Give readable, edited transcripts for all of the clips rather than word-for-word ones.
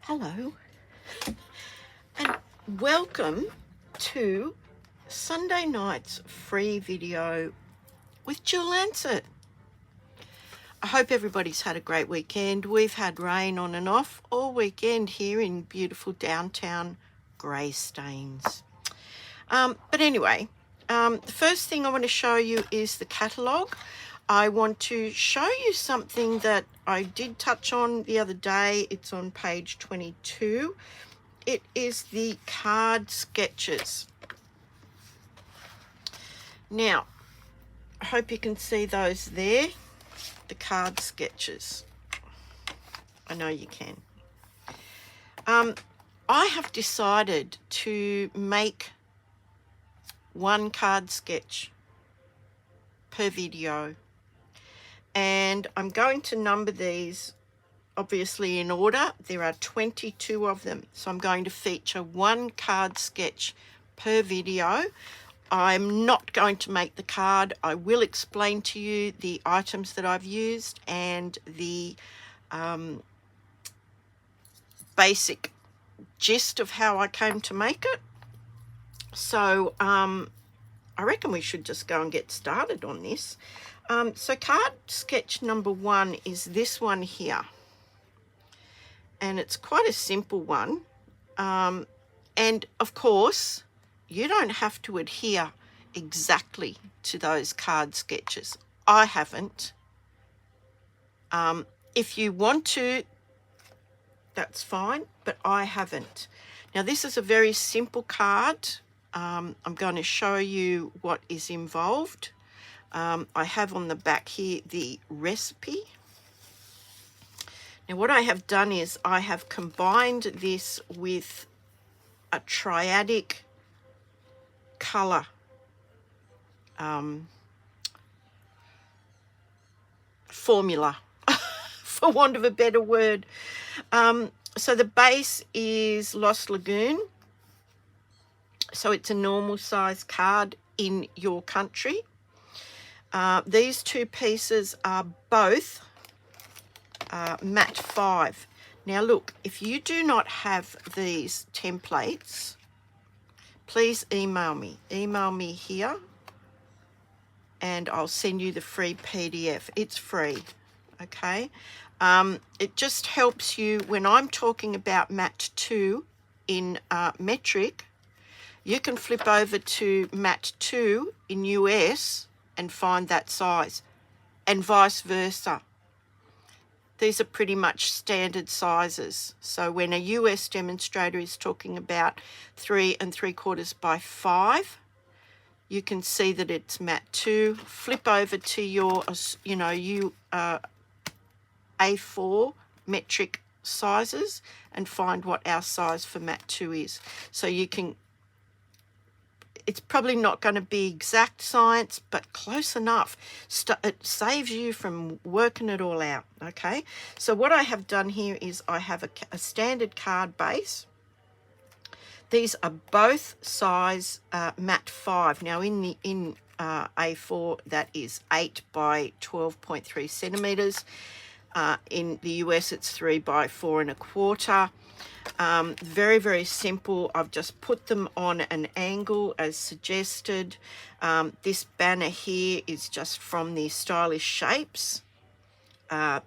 Hello and welcome to Sunday night's free video with Jill Lancet. I hope everybody's had a great weekend. We've had rain on and off all weekend here in beautiful downtown Greystanes. But anyway, the first thing I want to show you is the catalogue. I want to show you something that I did touch on the other day. It's on page 22. It is the card sketches. Now, I hope you can see those there, the card sketches. I know you can. I have decided to make one card sketch per video. And I'm going to number these obviously in order. There are 22 of them. So I'm going to feature one card sketch per video. I'm not going to make the card. I will explain to you the items that I've used and the basic gist of how I came to make it. So I reckon we should just go and get started on this. So card sketch number 1 is this one here. And it's quite a simple one. And of course, you don't have to adhere exactly to those card sketches. I haven't. If you want to, that's fine, but I haven't. Now, this is a very simple card. I'm going to show you what is involved. I have on the back here the recipe. Now what I have done is I have combined this with a Triadic colour formula, for want of a better word. So the base is Lost Lagoon. So it's a normal size card in your country. These two pieces are both matte 5. Now look, if you do not have these templates, please email me. Email me here and I'll send you the free PDF. It's free, okay? It just helps you when I'm talking about matte 2 in metric. You can flip over to matte 2 in US and find that size, and vice versa. These are pretty much standard sizes. So when a US demonstrator is talking about 3 3/4 by 5, you can see that it's matte 2. Flip over to your, A4 metric sizes and find what our size for matte 2 is. So you can, it's probably not going to be exact science, but close enough. It saves you from working it all out, okay? So what I have done here is I have a standard card base. These are both size matte 5. Now in A4, that is 8 by 12.3 centimeters. In the US, it's 3 by 4 1/4. Very, very simple. I've just put them on an angle as suggested. This banner here is just from the Stylish Shapes.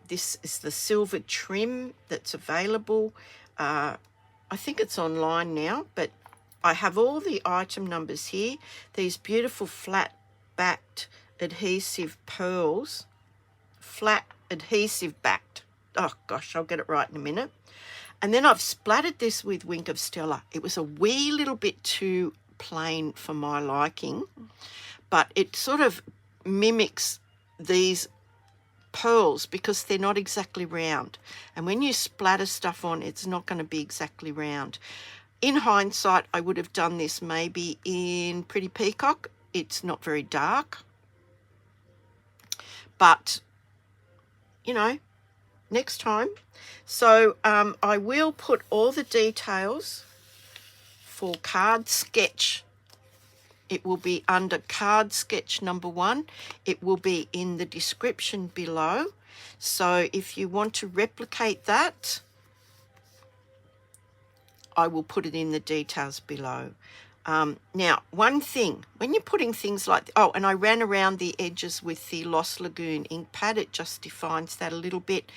This is the silver trim that's available. I think it's online now, but I have all the item numbers here. These beautiful flat-backed adhesive pearls. Flat adhesive-backed. Oh, gosh, I'll get it right in a minute. And then I've splattered this with Wink of Stella. It was a wee little bit too plain for my liking, but it sort of mimics these pearls because they're not exactly round. And when you splatter stuff on, it's not going to be exactly round. In hindsight, I would have done this maybe in Pretty Peacock. It's not very dark. But, you know, next time. So I will put all the details for card sketch. It will be under card sketch number 1. It will be in the description below. So if you want to replicate that, I will put it in the details below. Now, one thing, when you're putting things like, oh, and I ran around the edges with the Lost Lagoon ink pad, it just defines that a little bit.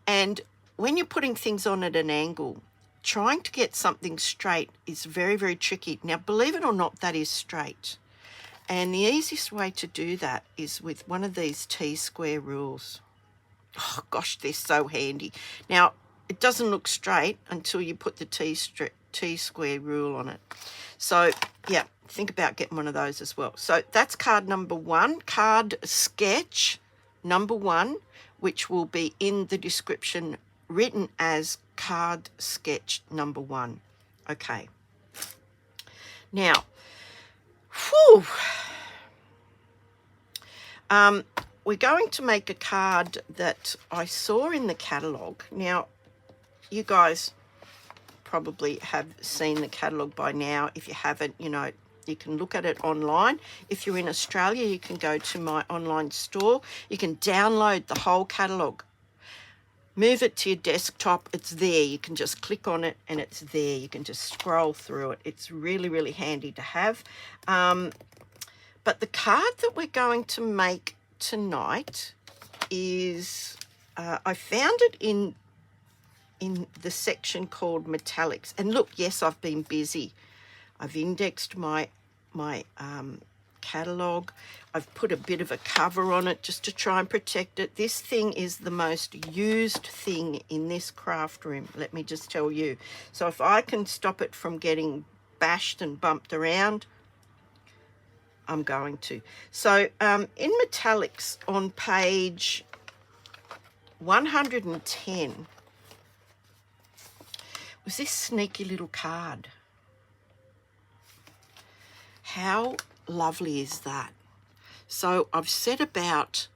And when you're putting things on at an angle, trying to get something straight is very, very tricky. Now, believe it or not, that is straight. And the easiest way to do that is with one of these T-square rules. Oh, gosh, they're so handy. Now, it doesn't look straight until you put the T-square rule on it. So, yeah, think about getting one of those as well. So that's card number 1, card sketch number 1, which will be in the description written as card sketch number 1. Okay. Now, whew, we're going to make a card that I saw in the catalogue. Now, you guys probably have seen the catalogue by now. If you haven't, you know, you can look at it online. If you're in Australia, you can go to my online store. You can download the whole catalogue. Move it to your desktop. It's there. You can just click on it and it's there. You can just scroll through it. It's really, really handy to have. But the card that we're going to make tonight is, I found it in the section called metallics. And look, yes, I've been busy. I've indexed my catalogue. I've put a bit of a cover on it just to try and protect it. This thing is the most used thing in this craft room, let me just tell you. So if I can stop it from getting bashed and bumped around, I'm going to. So in metallics on page 110 was this sneaky little card. How lovely is that? So I've set about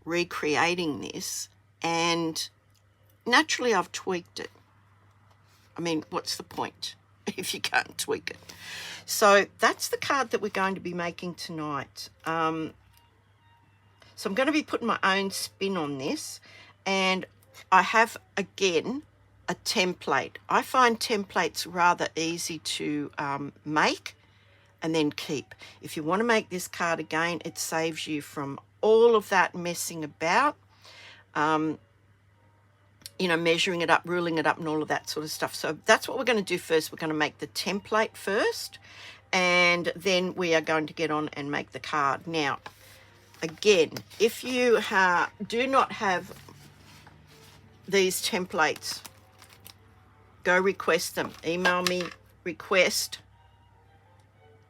recreating this, and naturally I've tweaked it. I mean, what's the point if you can't tweak it? So that's the card that we're going to be making tonight. So I'm going to be putting my own spin on this, and I have, again, a template. I find templates rather easy to make and then keep. If you want to make this card again, it saves you from all of that messing about, you know, measuring it up, ruling it up, and all of that sort of stuff. So that's what we're going to do first. We're going to make the template first, and then we are going to get on and make the card. Now, again, if you do not have these templates, go request them. Email me, request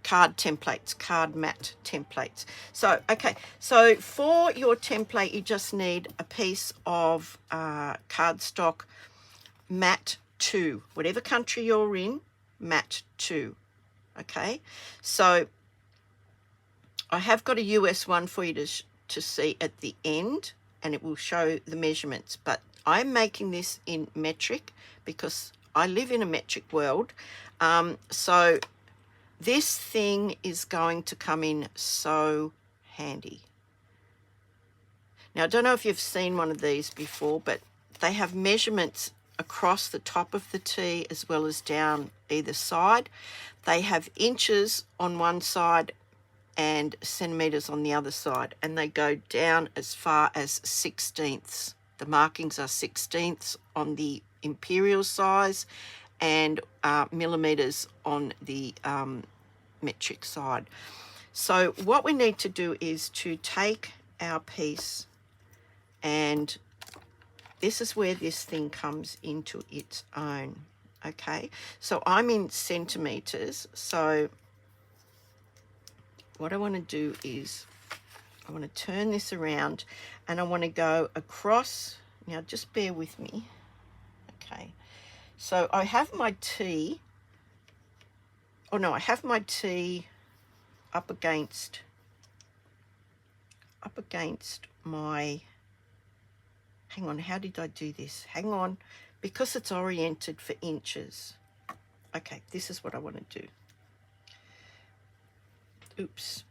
card templates, card mat templates. So, okay, so for your template, you just need a piece of cardstock mat 2, whatever country you're in, mat 2. Okay, so I have got a US one for you to see at the end, and it will show the measurements, but I'm making this in metric because I live in a metric world. So this thing is going to come in so handy. Now, I don't know if you've seen one of these before, but they have measurements across the top of the T as well as down either side. They have inches on one side and centimeters on the other side, and they go down as far as 1/16. The markings are 1/16 on the imperial size and millimeters on the metric side. So what we need to do is to take our piece, and this is where this thing comes into its own. Okay, so I'm in centimeters. So what I want to do is I want to turn this around, and I want to go across. Now just bear with me. Okay, so I have my T, oh no, I have my T up against my, hang on, how did I do this? Hang on, because it's oriented for inches. Okay, this is what I want to do. Oops.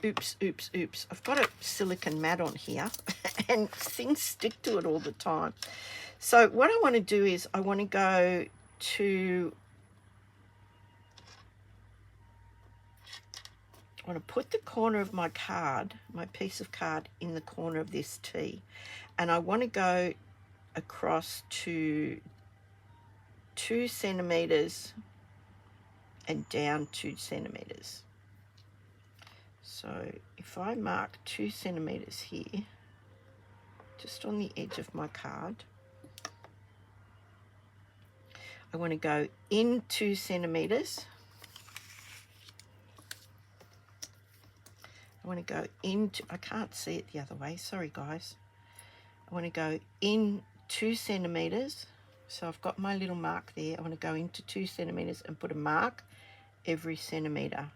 Oops, oops, oops. I've got a silicone mat on here and things stick to it all the time. So what I want to do is I want to go to put the corner of my card, my piece of card, in the corner of this T, and I want to go across to 2 centimeters and down 2 centimeters. So if I mark 2 centimeters here, just on the edge of my card, I want to go in 2 centimeters. I want to go into, I can't see it the other way, sorry guys. I want to go in 2 centimeters. So I've got my little mark there. I want to go into 2 centimeters and put a mark every centimeter.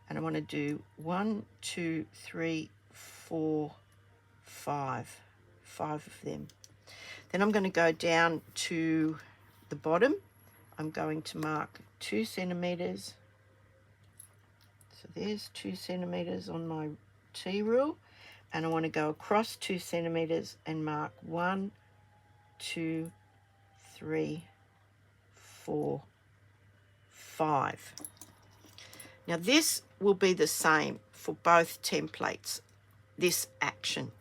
And I want to do 1, 2, 3, 4, 5 of them. Then I'm going to go down to the bottom. I'm going to mark 2 centimeters. So there's 2 centimeters on my T rule, and I want to go across 2 centimeters and mark 1, 2, 3, 4, 5. Now this will be the same for both templates, this action.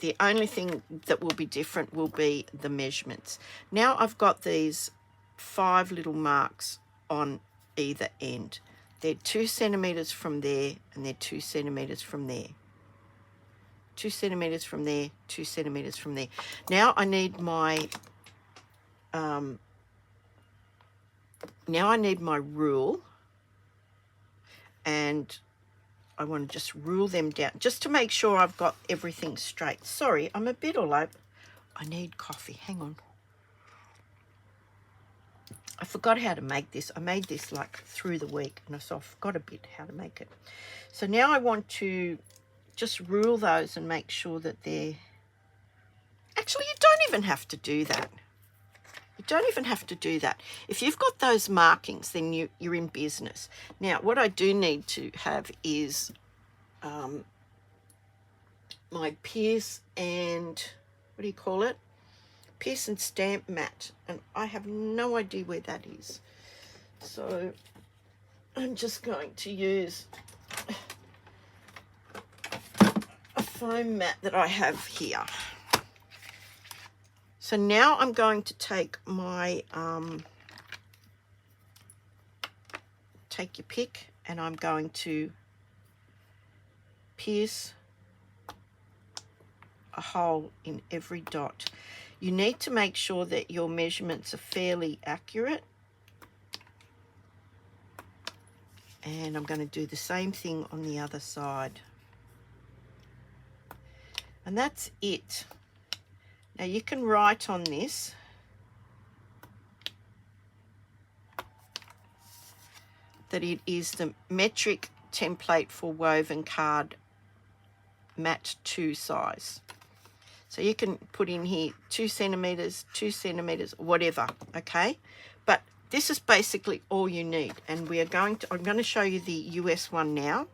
The only thing that will be different will be the measurements. Now I've got these 5 little marks on either end. They're 2 centimeters from there, and they're 2 centimeters from there. 2 centimeters from there, 2 centimeters from there. Now I need my rule, and I want to just rule them down just to make sure I've got everything straight. Sorry, I'm a bit all over. I need coffee. Hang on. I forgot how to make this. I made this like through the week, and so I forgot a bit how to make it. So now I want to just rule those and make sure that they're... Actually, you don't even have to do that. You don't even have to do that. If you've got those markings, then you're in business. Now, what I do need to have is my Pierce and... what do you call it? Pierce and Stamp mat, and I have no idea where that is. So I'm just going to use a foam mat that I have here. So now I'm going to take my, take your pick, and I'm going to pierce a hole in every dot. You need to make sure that your measurements are fairly accurate. And I'm going to do the same thing on the other side. And that's it. Now you can write on this that it is the metric template for woven card mat 2 size. So you can put in here 2 centimeters, 2 centimeters, whatever, okay? But this is basically all you need. And we are going to, I'm going to show you the US one now.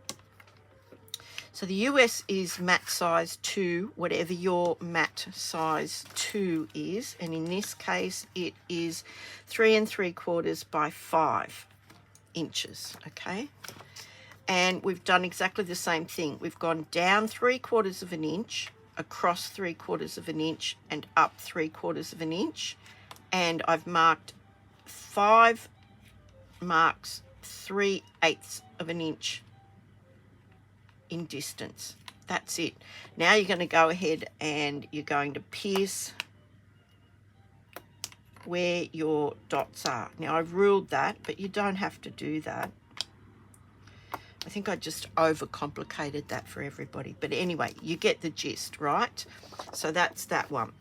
So the US is mat size 2, whatever your mat size 2 is. And in this case, it is 3 3/4 by 5 inches, okay? And we've done exactly the same thing. We've gone down 3/4 of an inch, across 3/4 of an inch, and up 3/4 of an inch. And I've marked 5 marks 3/8 of an inch in distance. That's it. Now you're going to go ahead and you're going to pierce where your dots are. Now I've ruled that, but you don't have to do that. I think I just overcomplicated that for everybody. But anyway, you get the gist, right? So that's that one.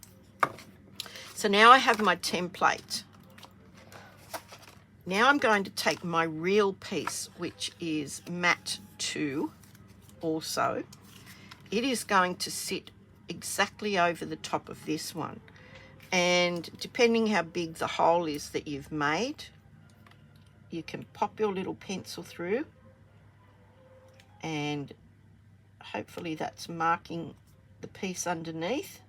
So now I have my template. Now I'm going to take my real piece, which is mat 2 also. It is going to sit exactly over the top of this one. And depending how big the hole is that you've made, you can pop your little pencil through, and hopefully that's marking the piece underneath.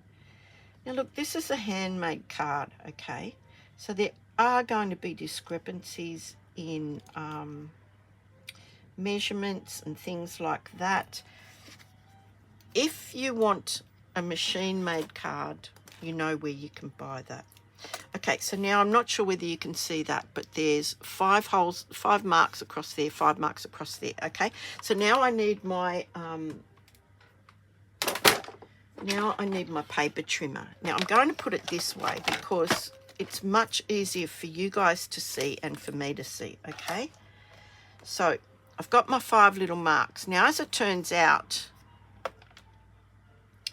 Now look, this is a handmade card, okay? So there are going to be discrepancies in measurements and things like that. If you want a machine-made card, you know where you can buy that. Okay, so now I'm not sure whether you can see that, but there's 5 holes, 5 marks across there, 5 marks across there. Okay, so now I need my paper trimmer. Now I'm going to put it this way because it's much easier for you guys to see and for me to see. Okay, so I've got my 5 little marks. Now, as it turns out,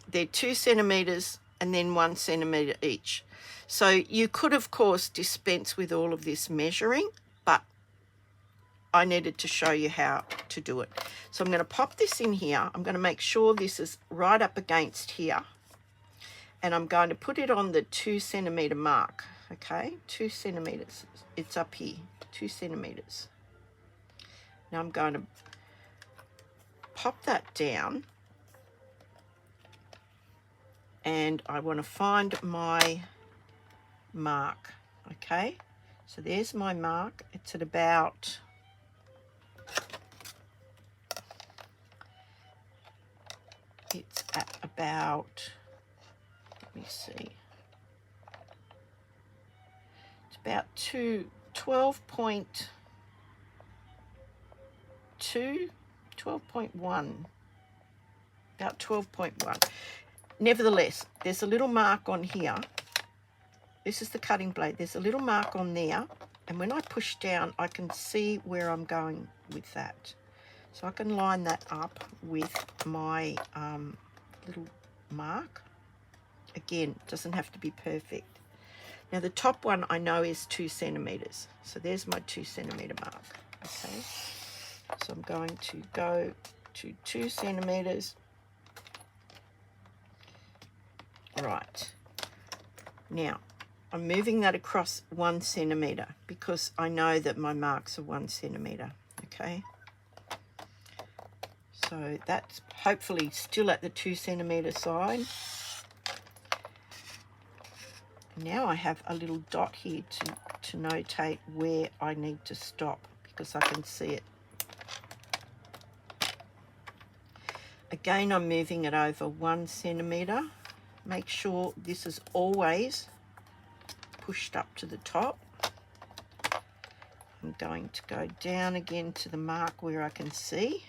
they're 2 centimeters and then 1 centimeter each. So you could, of course, dispense with all of this measuring, but I needed to show you how to do it. So I'm going to pop this in here. I'm going to make sure this is right up against here. And I'm going to put it on the 2 centimeter mark. Okay, 2 centimeters. It's up here, 2 centimeters. Now I'm going to pop that down. And I want to find my mark. Okay, so there's my mark. It's at about, let me see, it's about 12.1, about 12.1. Nevertheless, there's a little mark on here. This is the cutting blade. There's a little mark on there, and when I push down, I can see where I'm going with that. So I can line that up with my little mark. Again, it doesn't have to be perfect. Now the top one I know is 2 centimeters. So there's my 2 centimeter mark. Okay, so I'm going to go to 2 centimeters. Right, now I'm moving that across 1 centimeter because I know that my marks are 1 centimeter. Okay, so that's hopefully still at the 2 centimeter side. Now I have a little dot here to notate where I need to stop because I can see it. Again, I'm moving it over 1 centimeter. Make sure this is always pushed up to the top. I'm going to go down again to the mark where I can see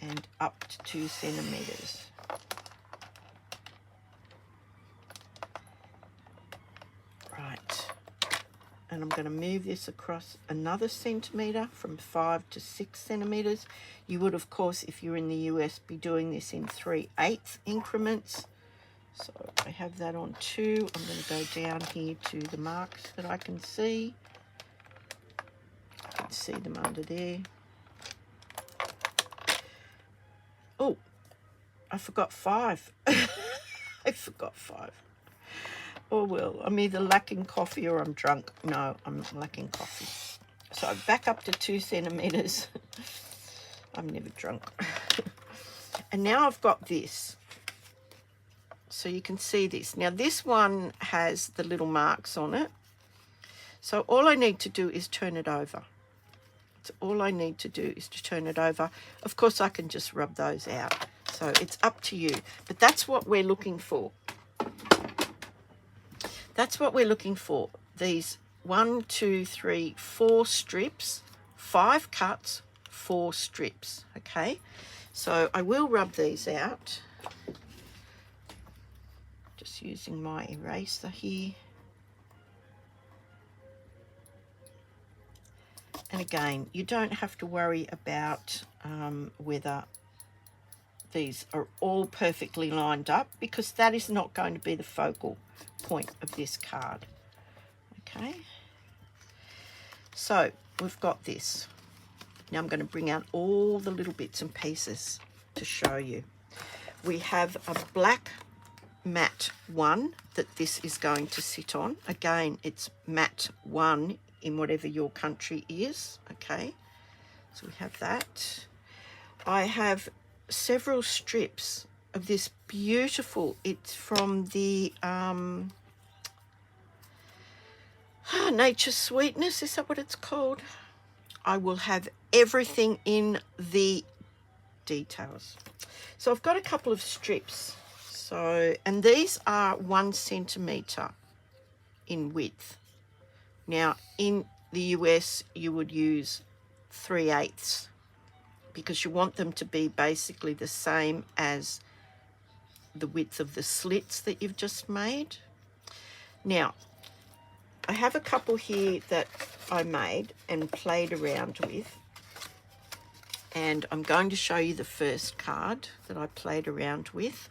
and up to 2 centimeters. Right, and I'm going to move this across another centimeter from 5 to 6 centimeters. You would, of course, if you're in the US, be doing this in 3/8 increments. So I have that on 2. I'm going to go down here to the marks that I can see. I can see them under there. Oh, I forgot 5. I forgot 5. Oh well, I'm either lacking coffee or I'm drunk. No, I'm lacking coffee. So back up to 2 centimeters. I'm never drunk. And now I've got this. So you can see this. Now this one has the little marks on it. So all I need to do is turn it over. So all I need to do is to turn it over. Of course, I can just rub those out. So it's up to you. But that's what we're looking for. That's what we're looking for. These 1, 2, 3, 4 strips, 5 cuts, 4 strips. Okay, so I will rub these out. Just using my eraser here. And again, you don't have to worry about whether these are all perfectly lined up because that is not going to be the focal point of this card. Okay, so we've got this. Now I'm going to bring out all the little bits and pieces to show you. We have a black matte 1 that this is going to sit on. Again, it's matte 1 in whatever your country is. Okay, so we have that. I have several strips of this beautiful, it's from the Nature Sweetness, is that what it's called? I will have everything in the details. So I've got a couple of strips. So, and these are 1 centimetre in width. Now in the US you would use 3/8 because you want them to be basically the same as the width of the slits that you've just made. Now I have a couple here that I made and played around with, and I'm going to show you the first card that I played around with.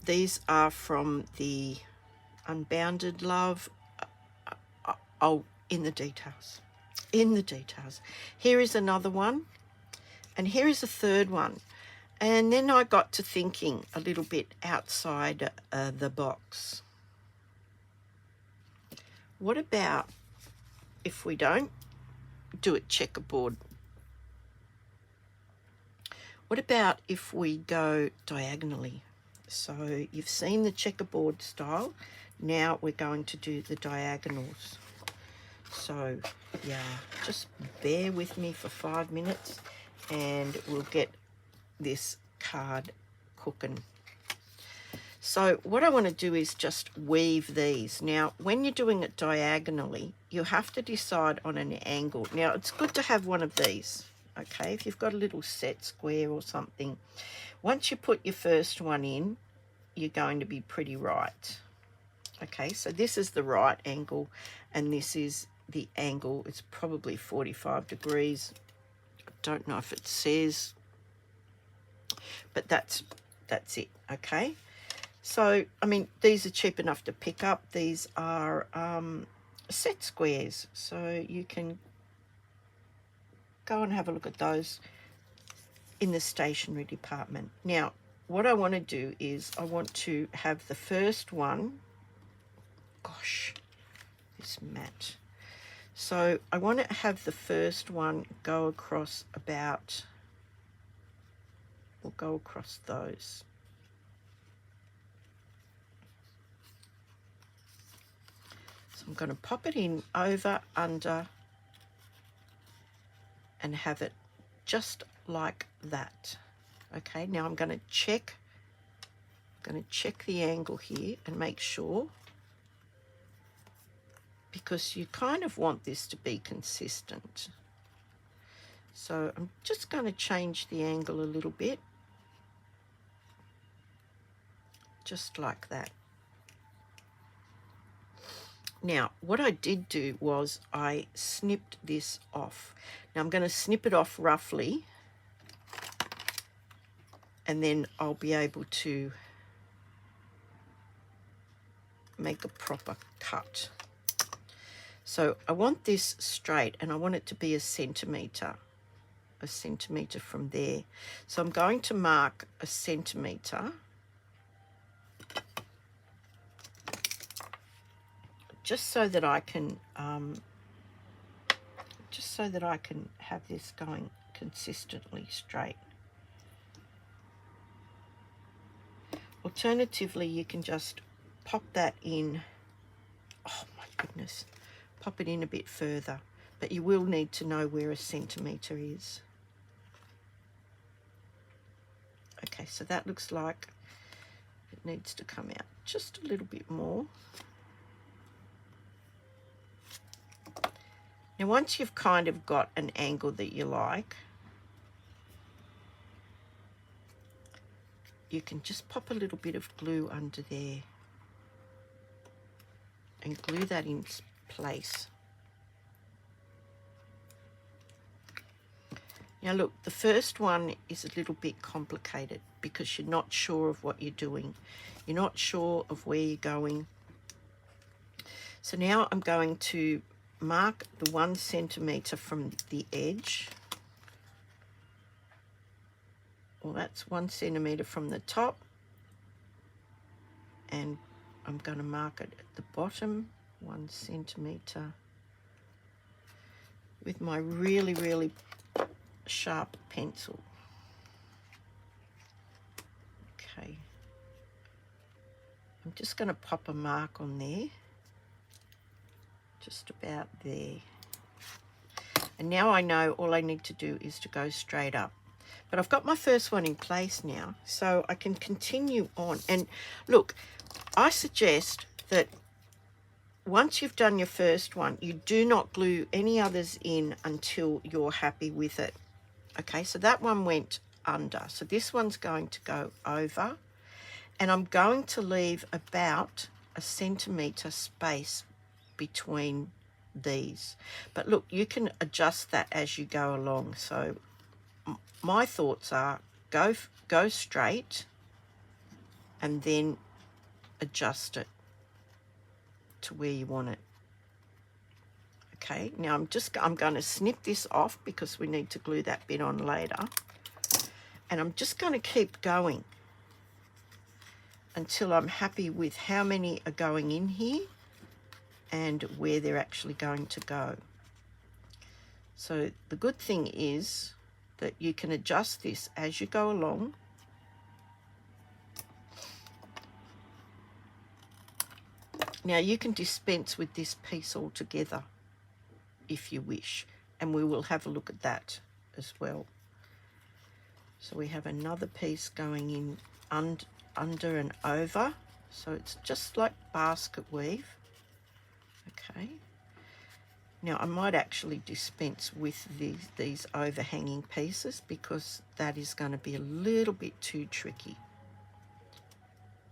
These are from the Unbounded Love. Oh, in the details. In the details. Here is another one, and here is a third one. And then I got to thinking a little bit outside the box. What about if we don't do it checkerboard? What about if we go diagonally? So you've seen the checkerboard style. Now we're going to do the diagonals. So yeah, just bear with me for 5 minutes and we'll get this card cooking. So what I want to do is just weave these. Now when you're doing it diagonally, you have to decide on an angle. Now it's good to have one of these, okay, if you've got a little set square or something. Once you put your first one in, you're going to be pretty right. Okay, so this is the right angle and this is the angle. It's probably 45 degrees. I don't know if it says, but that's it. Okay, so I mean these are cheap enough to pick up. These are set squares, so you can go and have a look at those in the stationery department. Now what I want to do is I want to have the first one, gosh, this mat. So I want to have the first one go across about, we'll go across those. So I'm going to pop it in over, under, and have it just like that. Okay, now I'm going to check the angle here and make sure, because you kind of want this to be consistent. So I'm just going to change the angle a little bit, just like that. Now what I did do was I snipped this off. Now I'm going to snip it off roughly, and then I'll be able to make a proper cut. So I want this straight and I want it to be a centimetre from there. So I'm going to mark a centimetre, just so that I can have this going consistently straight. Alternatively, you can just pop that in, oh my goodness, pop it in a bit further, but you will need to know where a centimetre is. Okay, so that looks like it needs to come out just a little bit more. Now once you've kind of got an angle that you like, you can just pop a little bit of glue under there and glue that in place. Now look, the first one is a little bit complicated because you're not sure of what you're doing. You're not sure of where you're going. So now I'm going to mark the 1 centimetre from the edge. Well, that's 1 centimetre from the top, and I'm going to mark it at the bottom, 1 centimetre, with my really, really sharp pencil. Okay. I'm just going to pop a mark on there. Just about there. And now I know all I need to do is to go straight up. But I've got my first one in place now, so I can continue on. And look, I suggest that once you've done your first one, you do not glue any others in until you're happy with it. Okay, so that one went under. So this one's going to go over. And I'm going to leave about 1 centimetre space between these. But look, you can adjust that as you go along. So my thoughts are go straight and then adjust it to where you want it. Okay, now I'm going to snip this off because we need to glue that bit on later. And I'm just going to keep going until I'm happy with how many are going in here and where they're actually going to go. So the good thing is that you can adjust this as you go along. Now you can dispense with this piece altogether if you wish, and we will have a look at that as well. So we have another piece going in under and over, so it's just like basket weave. Okay, now I might actually dispense with these overhanging pieces because that is going to be a little bit too tricky.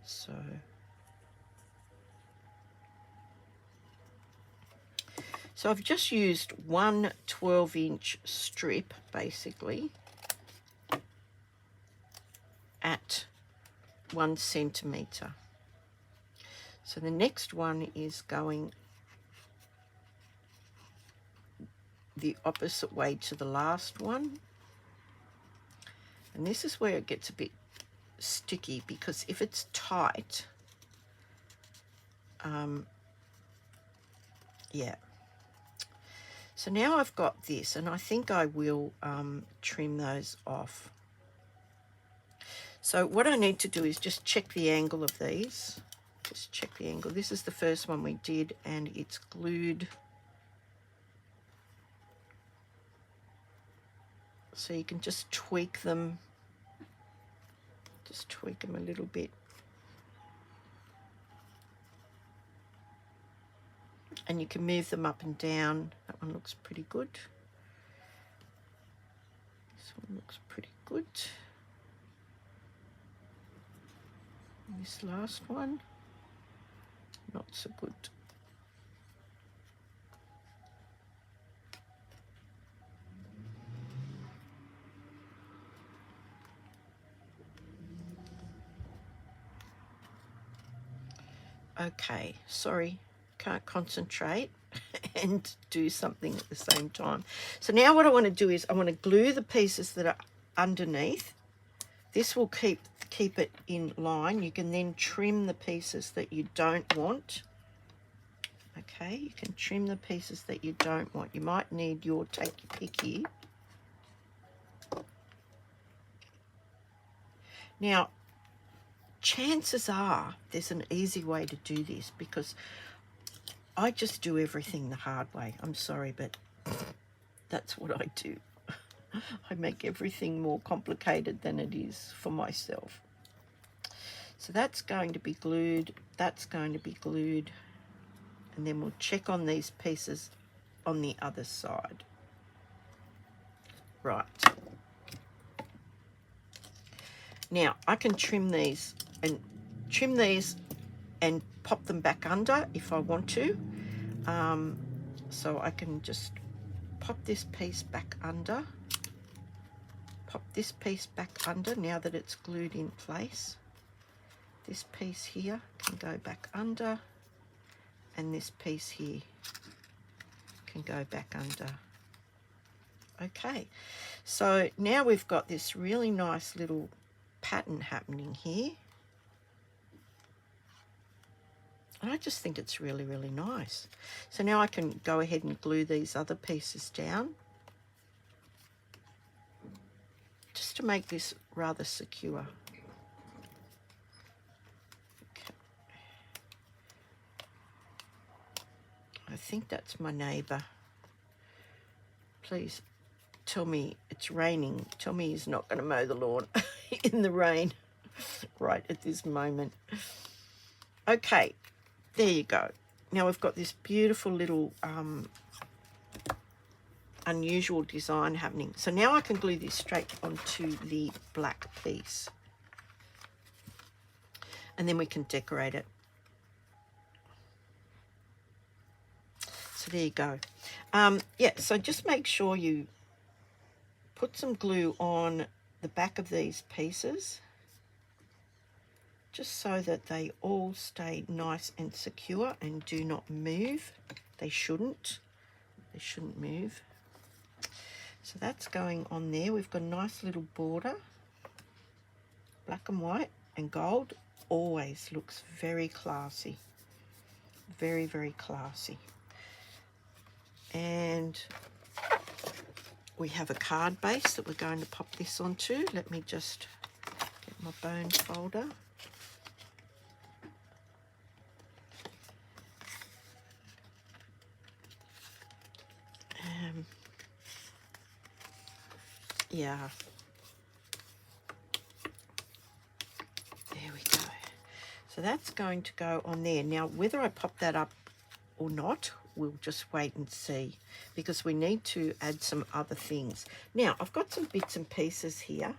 So I've just used one 12-inch strip basically at 1 centimetre. So the next one is going the opposite way to the last one. And this is where it gets a bit sticky because if it's tight, yeah. So now I've got this, and I think I will trim those off. So what I need to do is just check the angle of these. Just check the angle. This is the first one we did, and it's glued. So you can just tweak them. Just tweak them a little bit. And you can move them up and down. That one looks pretty good. This one looks pretty good. And this last one, not so good. Okay, sorry, can't concentrate and do something at the same time. So now what I want to do is I want to glue the pieces that are underneath. This will keep it in line. You can then trim the pieces that you don't want. Okay, you can trim the pieces that you don't want. You might need your take your pick here. Now, chances are there's an easy way to do this because I just do everything the hard way. I'm sorry, but that's what I do. I make everything more complicated than it is for myself. So that's going to be glued, that's going to be glued, and then we'll check on these pieces on the other side. Right. Now I can trim these and pop them back under if I want to. So I can just pop this piece back under. Pop this piece back under now that it's glued in place. This piece here can go back under, and this piece here can go back under. Okay, so now we've got this really nice little pattern happening here. And I just think it's really, really nice. So now I can go ahead and glue these other pieces down. just to make this rather secure. Okay. I think that's my neighbour. Please tell me it's raining. Tell me he's not going to mow the lawn in the rain right at this moment. Okay, there you go. Now we've got this beautiful little unusual design happening. So now I can glue this straight onto the black piece. And then we can decorate it. So there you go. Yeah, so just make sure you put some glue on the back of these pieces, just so that they all stay nice and secure and do not move. They shouldn't move. So that's going on there. We've got a nice little border. Black and white and gold always looks very classy. Very, very classy. And we have a card base that we're going to pop this onto. Let me just get my bone folder. Yeah. There we go. So that's going to go on there. Now, whether I pop that up or not, we'll just wait and see, because we need to add some other things. Now, I've got some bits and pieces here.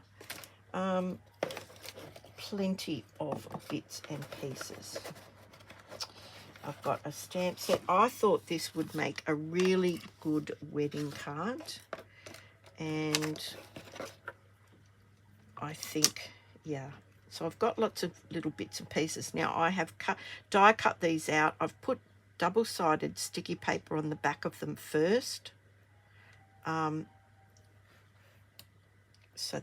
Plenty of bits and pieces. I've got a stamp set. I thought this would make a really good wedding card. And I think, yeah. So I've got lots of little bits and pieces. Now I have die cut these out. I've put double-sided sticky paper on the back of them first. So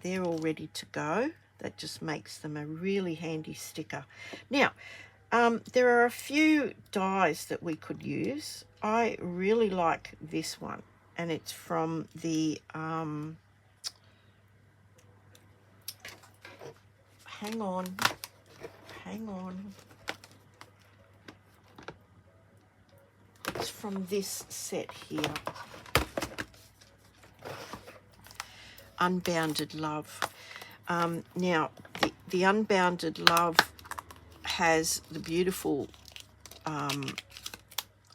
they're all ready to go. That just makes them a really handy sticker. Now, there are a few dies that we could use. I really like this one, and it's from the hang on. It's from this set here, Unbounded Love. Now the Unbounded Love has the beautiful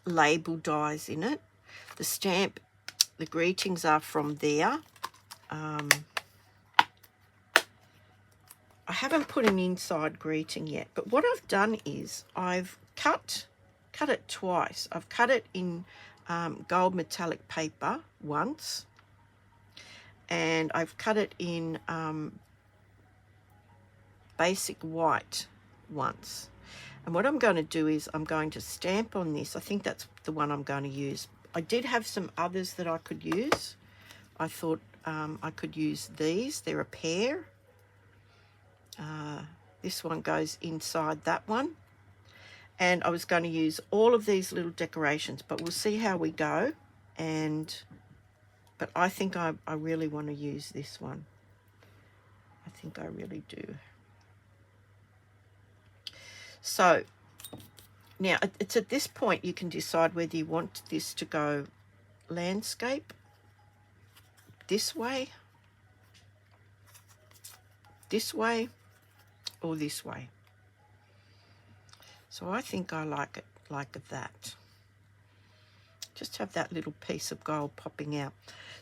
label dies in it. The stamp, the greetings are from there. I haven't put an inside greeting yet, but what I've done is I've cut it twice. I've cut it in gold metallic paper once, and I've cut it in basic white once. And what I'm going to do is I'm going to stamp on this. I think that's the one I'm going to use. I did have some others that I could use. I thought I could use these. They're a pair. This one goes inside that one. And I was going to use all of these little decorations, but we'll see how we go. But I think I really want to use this one. I think I really do. So now it's at this point you can decide whether you want this to go landscape this way, or this way. So I think I like it like that. Just have that little piece of gold popping out.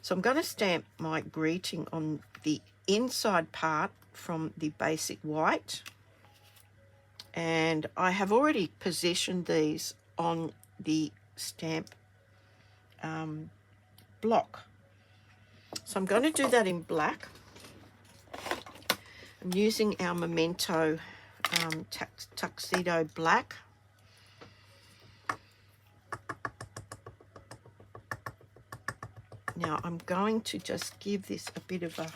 So I'm going to stamp my greeting on the inside part from the basic white. And I have already positioned these on the stamp block. So I'm going to do that in black. I'm using our Memento Tuxedo Black. Now I'm going to just give this a bit of a,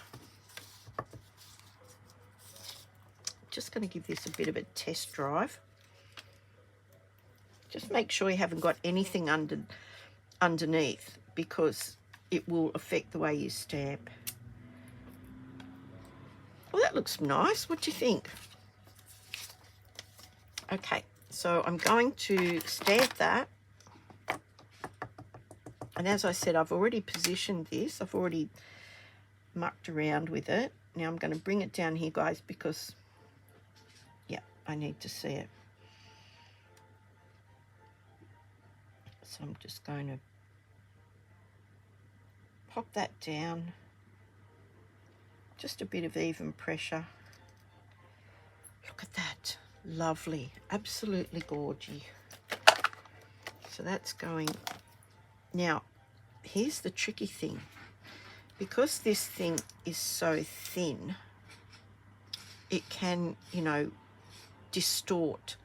test drive. Just make sure you haven't got anything underneath, because it will affect the way you stamp. looks nice. What do you think? Okay, so I'm going to stamp that. And as I said, I've already positioned this. I've already mucked around with it. Now I'm going to bring it down here, guys, because, yeah, I need to see it. So I'm just going to pop that down. Just a bit of even pressure. Look at that. Lovely. Absolutely gorgy. So that's going. Now, here's the tricky thing. Because this thing is so thin, it can, you know, distort.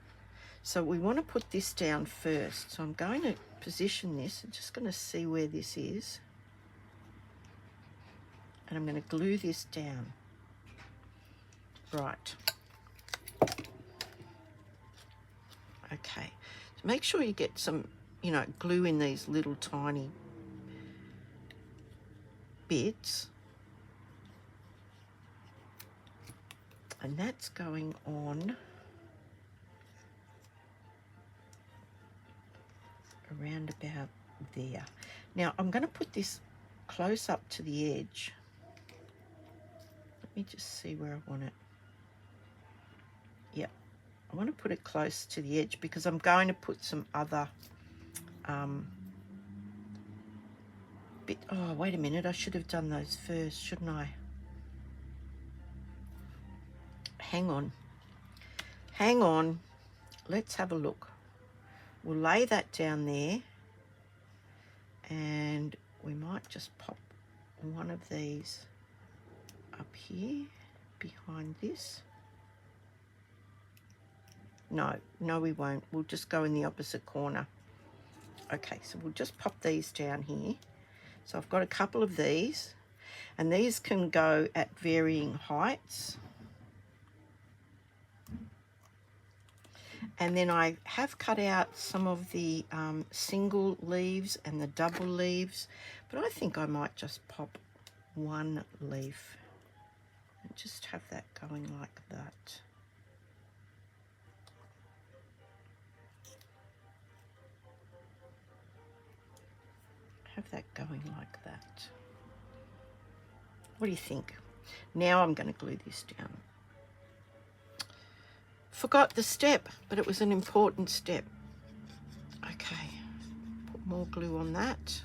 So we want to put this down first. So I'm going to position this. I'm just going to see where this is. And I'm going to glue this down. Right. Okay. So make sure you get some, you know, glue in these little tiny bits. And that's going on around about there. Now I'm going to put this close up to the edge. Let me just see where I want it. Yep, I want to put it close to the edge because I'm going to put some other bit. Oh, wait a minute, I should have done those first, shouldn't I? Hang on. Hang on. Let's have a look. We'll lay that down there and we might just pop one of these up here behind this. No, we won't. We'll just go in the opposite corner. Okay, so we'll just pop these down here. So I've got a couple of these, and these can go at varying heights. And then I have cut out some of the single leaves and the double leaves, but I think I might just pop one leaf and just have that going like that. Have that going like that. What do you think? Now I'm going to glue this down. Forgot the step, but it was an important step. Okay, put more glue on that.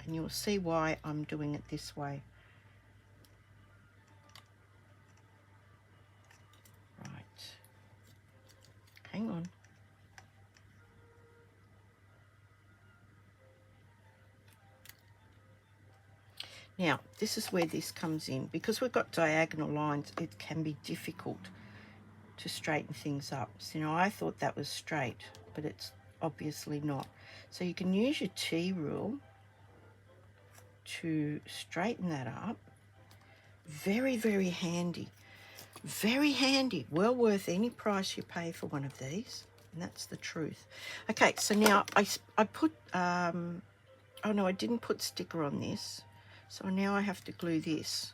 And you'll see why I'm doing it this way. Right. Hang on. Now, this is where this comes in. Because we've got diagonal lines, it can be difficult to straighten things up. So, you know, I thought that was straight, but it's obviously not. So you can use your T rule to straighten that up. Very, very handy. Very handy. Well worth any price you pay for one of these. And that's the truth. Okay, so now I put, oh no, I didn't put sticker on this. So now I have to glue this.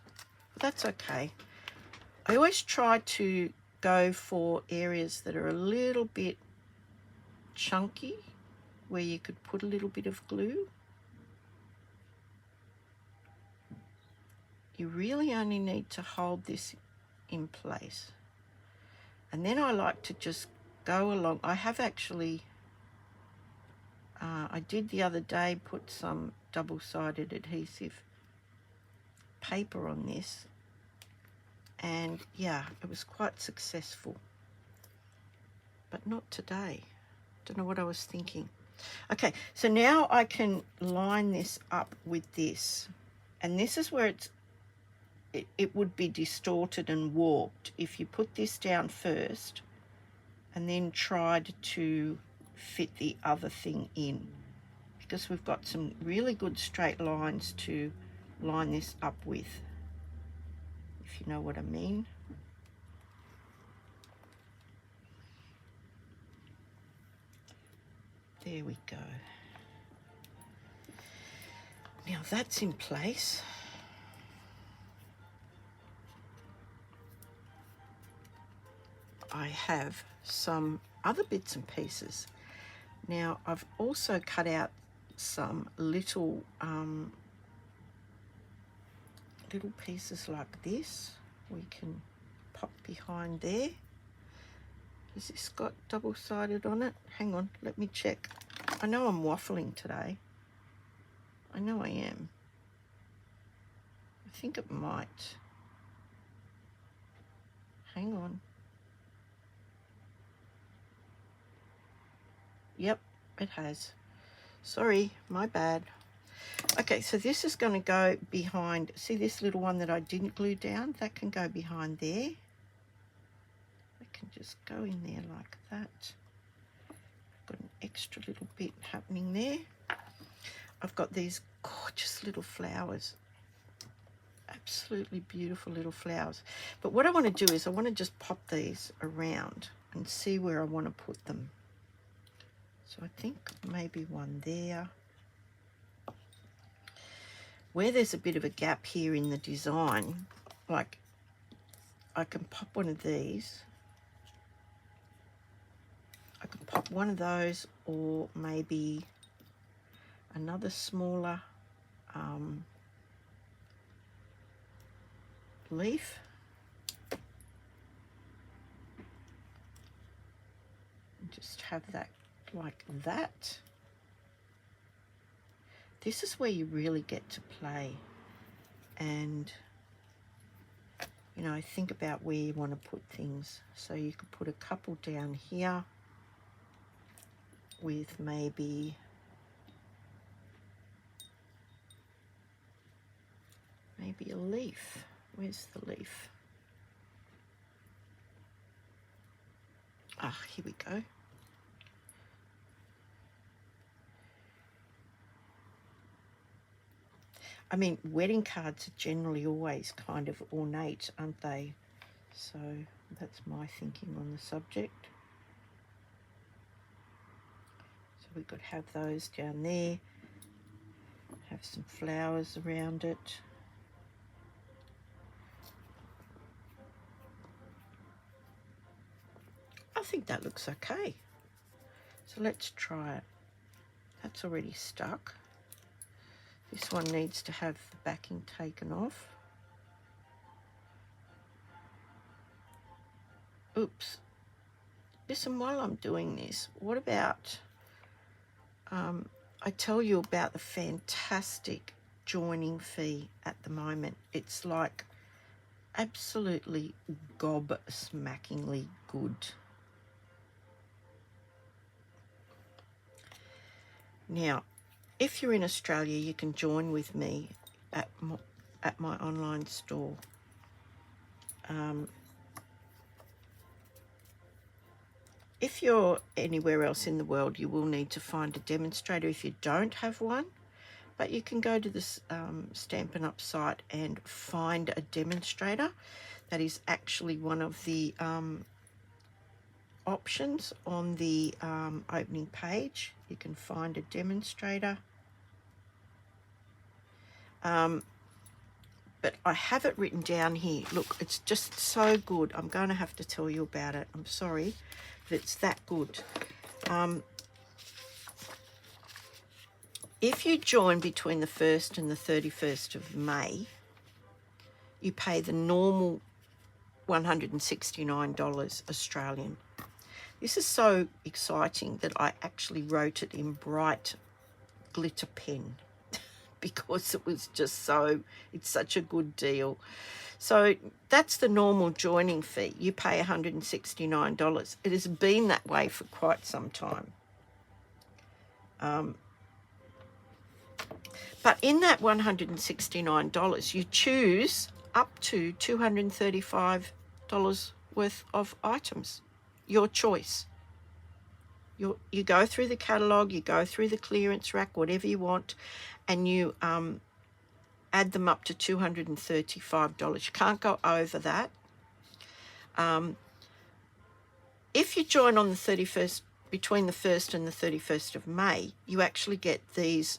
But that's okay. I always try to go for areas that are a little bit chunky, where you could put a little bit of glue. You really only need to hold this in place. And then I like to just go along. I have actually, I did the other day put some double-sided adhesive paper on this, and yeah, it was quite successful, but not today. Don't know what I was thinking. Okay, so now I can line this up with this, and this is where it would be distorted and warped if you put this down first and then tried to fit the other thing in, because we've got some really good straight lines to line this up with, if you know what I mean. There we go. Now that's in place. I have some other bits and pieces. Now I've also cut out some little little pieces like this. We can pop behind there. Has this got double-sided on it? Hang on, let me check. I know I'm waffling today. I know I am. I think it might. Hang on. Yep, it has. Sorry, my bad. Okay, so this is going to go behind. See this little one that I didn't glue down? That can go behind there. That can just go in there like that. Got an extra little bit happening there. I've got these gorgeous little flowers. Absolutely beautiful little flowers. But what I want to do is I want to just pop these around and see where I want to put them. So I think maybe one there. Where there's a bit of a gap here in the design, like I can pop one of these. I can pop one of those, or maybe another smaller leaf. And just have that like that. This is where you really get to play and, you know, think about where you want to put things. So you could put a couple down here with maybe a leaf. Where's the leaf? Ah, here we go. I mean, wedding cards are generally always kind of ornate, aren't they? So that's my thinking on the subject. So we could have those down there, have some flowers around it. I think that looks okay. So let's try it. That's already stuck. This one needs to have the backing taken off. Oops. Listen, while I'm doing this, what about, I tell you about the fantastic joining fee at the moment. It's like absolutely gobsmackingly good. Now, if you're in Australia, you can join with me at my online store. If you're anywhere else in the world, you will need to find a demonstrator if you don't have one. But you can go to this Stampin' Up site and find a demonstrator. That is actually one of the options on the opening page. You can find a demonstrator. But I have it written down here. Look, it's just so good. I'm going to have to tell you about it. I'm sorry, but it's that good. If you join between the 1st and the 31st of May, you pay the normal $169 Australian. This is so exciting that I actually wrote it in bright glitter pen because it was just so, it's such a good deal. So that's the normal joining fee. You pay $169. It has been that way for quite some time. But in that $169, you choose up to $235 worth of items. Your choice. You go through the catalogue, you go through the clearance rack, whatever you want, and you add them up to $235. You can't go over that. If you join on the 31st, between the 1st and the 31st of May, you actually get these,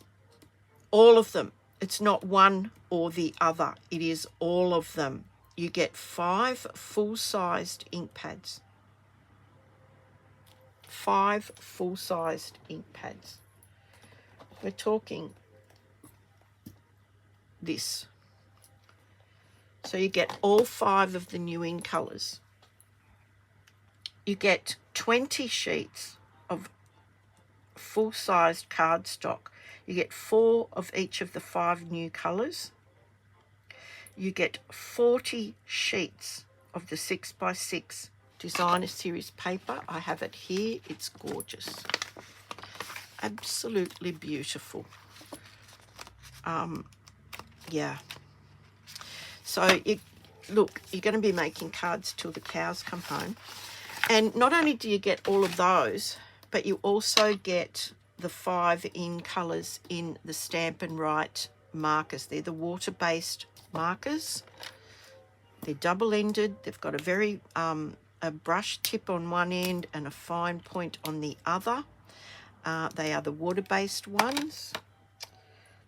all of them. It's not one or the other. It is all of them. You get 5 full-sized ink pads. 5 full-sized ink pads. We're talking this. So you get all 5 of the new InColors. You get 20 sheets of full-sized cardstock. You get 4 of each of the 5 new colours. You get 40 sheets of the 6x6 designer series paper. I have it here. It's gorgeous. Absolutely beautiful. Yeah. So look, you're going to be making cards till the cows come home. And not only do you get all of those, but you also get the 5 InColors in the Stampin' Up markers. They're the water-based markers. They're double-ended. They've got a very a brush tip on one end and a fine point on the other. They are the water-based ones.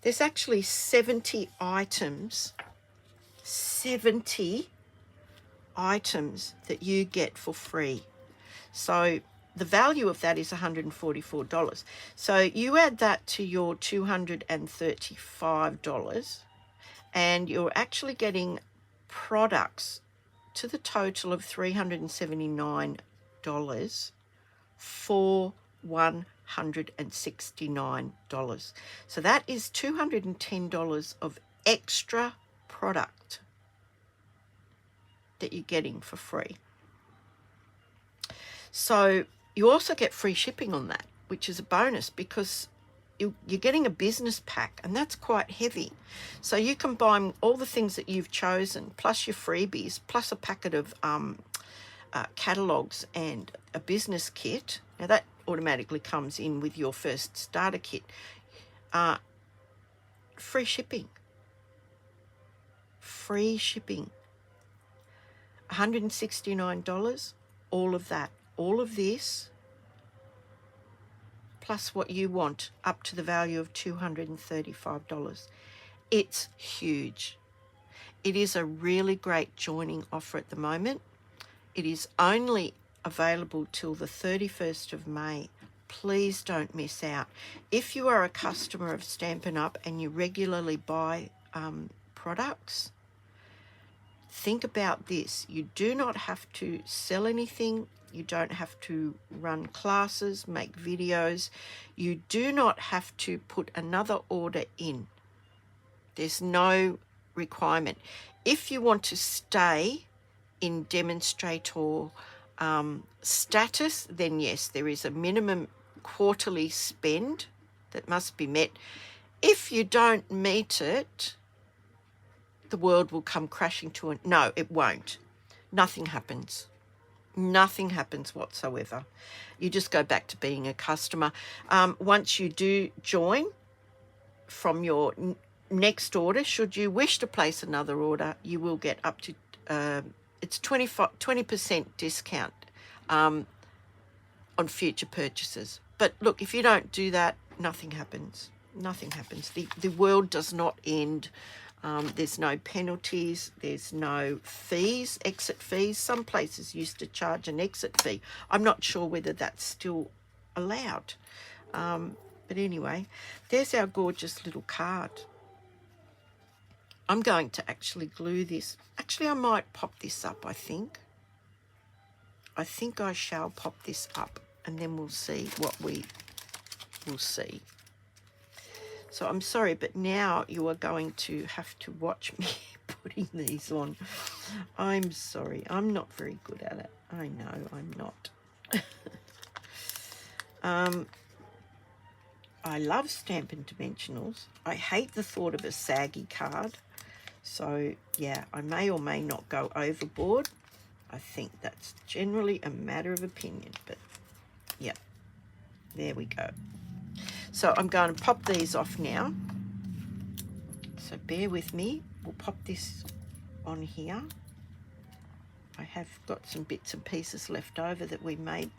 There's actually 70 items. 70 items that you get for free. So the value of that is $144. So you add that to your $235 and you're actually getting products to the total of $379 for $169. So that is $210 of extra product that you're getting for free. So you also get free shipping on that, which is a bonus because you're getting a business pack, and that's quite heavy. So you combine all the things that you've chosen, plus your freebies, plus a packet of catalogues and a business kit. Now that automatically comes in with your first starter kit. Free shipping. Free shipping. $169, all of that. All of this, plus what you want, up to the value of $235. It's huge. It is a really great joining offer at the moment. It is only available till the 31st of May. Please don't miss out. If you are a customer of Stampin' Up and you regularly buy products, think about this. You do not have to sell anything. You don't have to run classes, make videos. You do not have to put another order in. There's no requirement. If you want to stay in demonstrator status, then yes, there is a minimum quarterly spend that must be met. If you don't meet it, the world will come crashing to an... No, it won't. Nothing happens. Nothing happens whatsoever. You just go back to being a customer. Once you do join from your next order, should you wish to place another order, you will get up to it's 20% discount on future purchases. But look, if you don't do that, nothing happens. Nothing happens. The world does not end. There's no penalties, there's no fees, exit fees. Some places used to charge an exit fee. I'm not sure whether that's still allowed. But anyway, there's our gorgeous little card. I'm going to actually glue this. Actually, I might pop this up, I think. I think I shall pop this up, and then we'll see what we will see. So I'm sorry, but now you are going to have to watch me putting these on. I'm sorry. I'm not very good at it. I know I'm not. I love Stampin' Dimensionals. I hate the thought of a saggy card. So, yeah, I may or may not go overboard. I think that's generally a matter of opinion. But, yeah, there we go. So I'm going to pop these off now. So bear with me. We'll pop this on here. I have got some bits and pieces left over that we may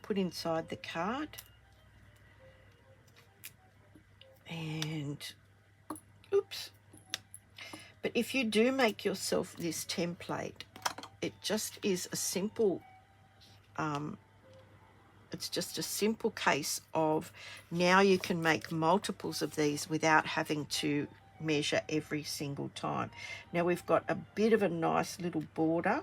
put inside the card. And, oops. But if you do make yourself this template, it just is a simple It's just a simple case of now you can make multiples of these without having to measure every single time. Now we've got a bit of a nice little border.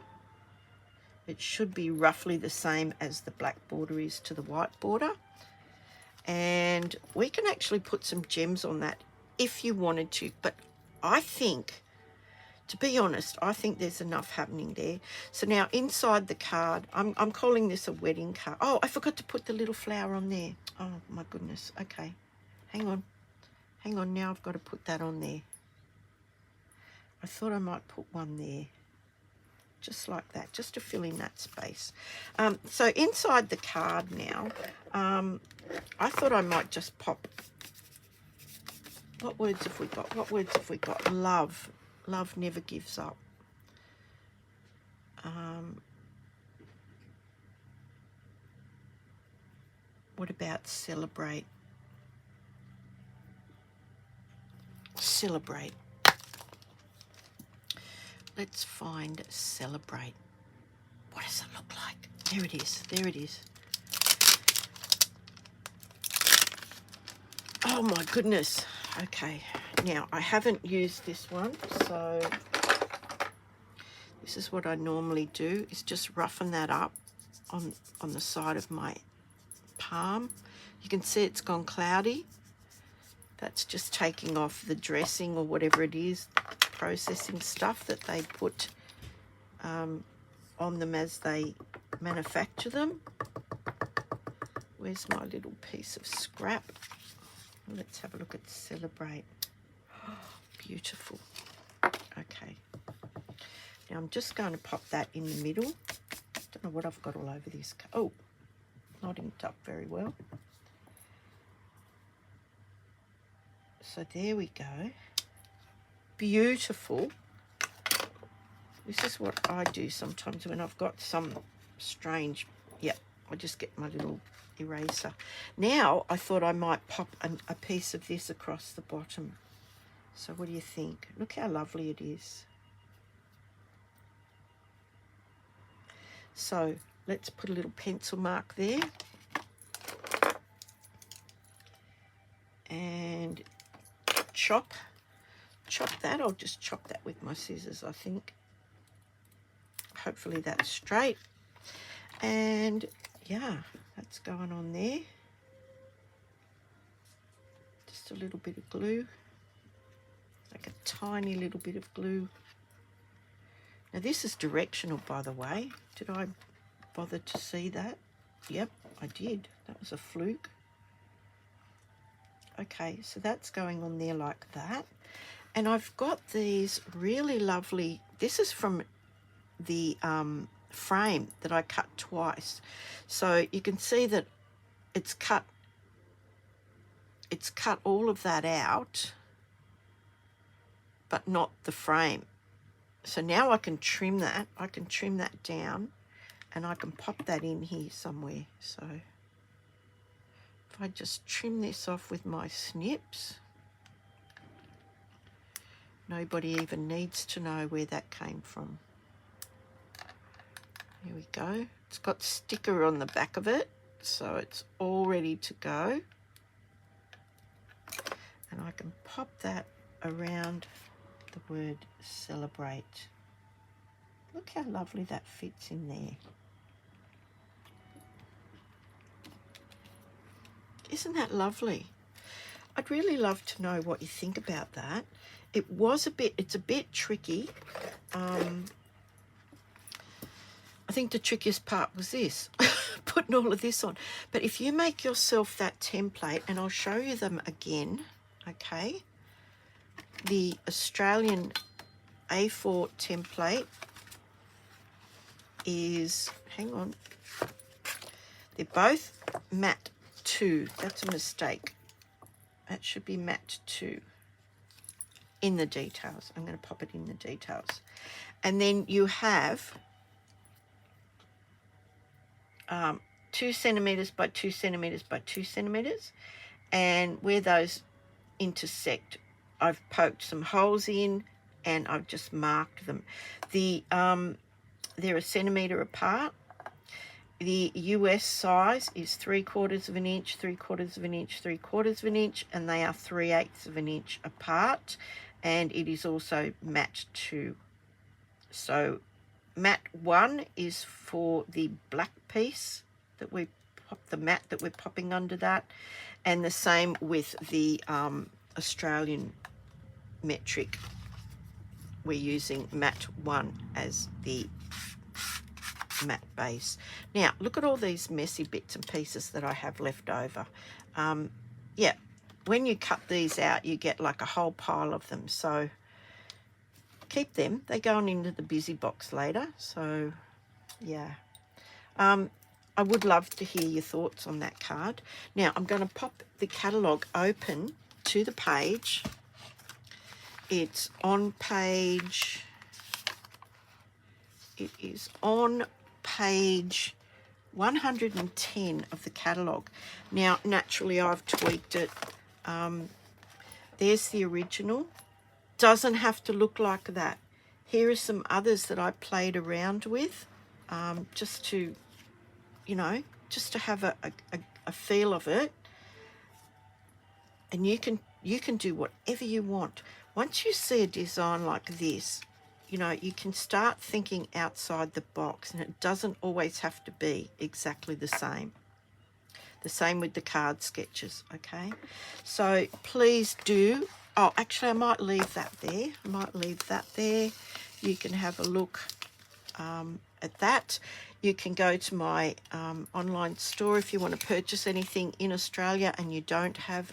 It should be roughly the same as the black border is to the white border. And we can actually put some gems on that if you wanted to. But I think, to be honest, I think there's enough happening there. So now inside the card, I'm calling this a wedding card. Oh, I forgot to put the little flower on there. Oh, my goodness. Okay. Hang on. Hang on. Now I've got to put that on there. I thought I might put one there. Just like that, just to fill in that space. So inside the card now, I thought I might just pop, what words have we got? What words have we got? Love. Love never gives up. What about celebrate? Celebrate. Let's find celebrate. What does it look like? There it is. There it is. Oh my goodness. Okay. Now I haven't used this one, so this is what I normally do, is just roughen that up on the side of my palm. You can see it's gone cloudy. That's just taking off the dressing or whatever it is, processing stuff that they put on them as they manufacture them. Where's my little piece of scrap? Let's have a look at celebrate. Oh, beautiful. Okay. Now I'm just going to pop that in the middle. Don't know what I've got all over this. Oh, not inked up very well. So there we go. Beautiful. This is what I do sometimes when I've got some strange, I just get my little eraser. Now I thought I might pop a piece of this across the bottom. So what do you think? Look how lovely it is. So let's put a little pencil mark there. And chop that. I'll just chop that with my scissors, I think. Hopefully that's straight. And yeah, that's going on there. Just a little bit of glue, like a tiny little bit of glue. Now this is directional, by the way. Did I bother to see that? Yep, I did. That was a fluke. Okay, so that's going on there like that. And I've got these really lovely, this is from the frame that I cut twice. So you can see that it's cut all of that out, but not the frame. So now I can trim that. I can trim that down and I can pop that in here somewhere. So if I just trim this off with my snips, nobody even needs to know where that came from. Here we go. It's got sticker on the back of it, so it's all ready to go. And I can pop that around the word celebrate. Look how lovely that fits in there. Isn't that lovely? I'd really love to know what you think about that. It's a bit tricky. I think the trickiest part was this, putting all of this on. But if you make yourself that template, and I'll show you them again, okay? The Australian A4 template is, hang on, they're both matte 2. That's a mistake. That should be matte 2 in the details. I'm going to pop it in the details. And then you have 2 centimeters by 2 centimeters by 2 centimeters, and where those intersect, I've poked some holes in and I've just marked them. They're a centimeter apart. The US size is 3/4 of an inch, 3/4 of an inch, 3/4 of an inch, and they are 3/8 of an inch apart. And it is also matte 2. So matte 1 is for the black piece that we pop, the matte that we're popping under that, and the same with the Australian metric. We're using matte 1 as the matte base. Now look at all these messy bits and pieces that I have left over. Yeah, when you cut these out you get like a whole pile of them, so keep them. They're going into the busy box later. So yeah, I would love to hear your thoughts on that card. Now I'm going to pop the catalogue open to the page. It's on page, it is on page 110 of the catalogue. Now naturally I've tweaked it. There's the original. Doesn't have to look like that. Here are some others that I played around with, just to, you know, just to have a feel of it. And you can do whatever you want. Once you see a design like this, you know, you can start thinking outside the box, and it doesn't always have to be exactly the same. The same with the card sketches, okay? So please do. Oh, actually, I might leave that there. I might leave that there. You can have a look at that. You can go to my online store if you want to purchase anything in Australia and you don't have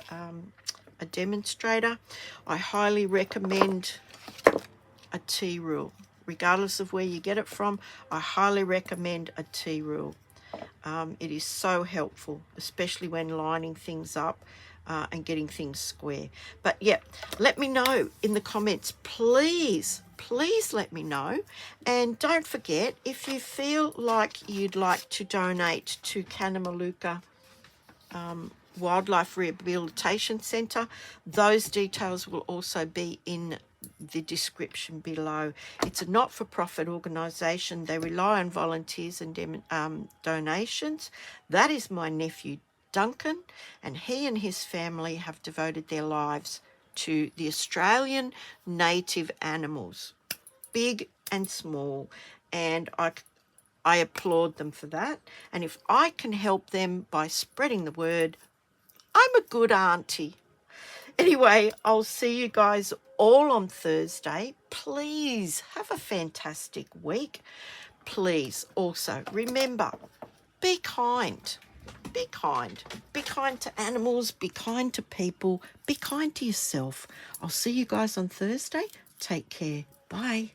a demonstrator. I highly recommend a tea rule. Regardless of where you get it from, I highly recommend a tea rule. It is so helpful, especially when lining things up and getting things square. But yeah, let me know in the comments, please let me know. And don't forget, if you feel like you'd like to donate to Kanamaluka Wildlife Rehabilitation Centre, those details will also be in the description below. It's a not-for-profit organisation. They rely on volunteers and donations. That is my nephew Duncan, and he and his family have devoted their lives to the Australian native animals, big and small, and I applaud them for that. And if I can help them by spreading the word, I'm a good auntie. Anyway, I'll see you guys all on Thursday. Please have a fantastic week. Please also remember, be kind. Be kind. Be kind to animals. Be kind to people. Be kind to yourself. I'll see you guys on Thursday. Take care. Bye.